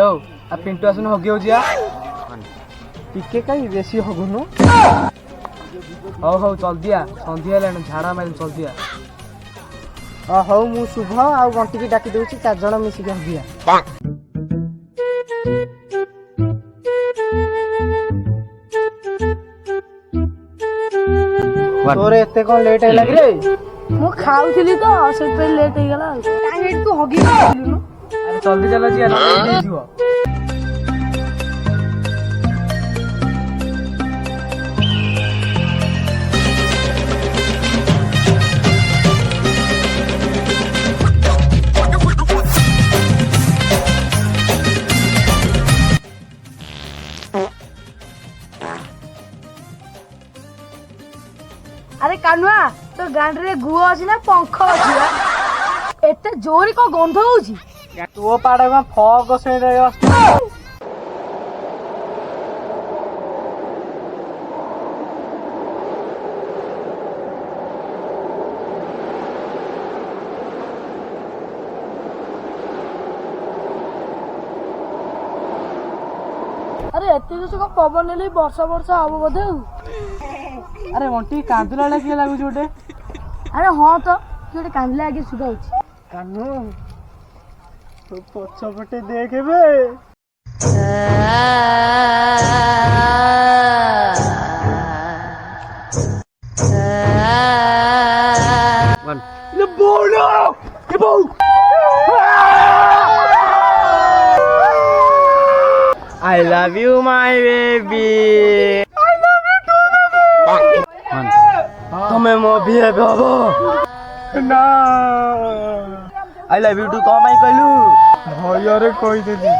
hello आ पिंटू आसन हगी हो जिया टिके कहीं बेसी हगुनु हौ हौ चल दिया संध्या हेलाଣି झाड़ा मारी चल दिया हौ मु शुभ आ गंटी की डाकी दउची 4 जण मिसी के हगिया तोरे एते कोन लेट है लग रे मु खाउथिली तो से पे लेट हो गला काहे तू हगी बोलनु अरे जल्दी चला जिया लेट हो जिवो अरे कानुआ तो गांड रे गुओ अछि ना पंख अछि एते जोरी को गंध होउची तू पाड़े में फग से रे अरे एते जो को पवन नेली वर्षा वर्षा आबो बदे अरे मंटी कांदुला लगे लागु जोटे अरे हां तो जोटे कांदला आगे सुगाउची कानू तो पछपटे देखबे वन ले बोलो ये बो I love you my baby I love you too baby तमे मो बिहे बेबो ना I love you too कम आई कहलू भय रे कहि देली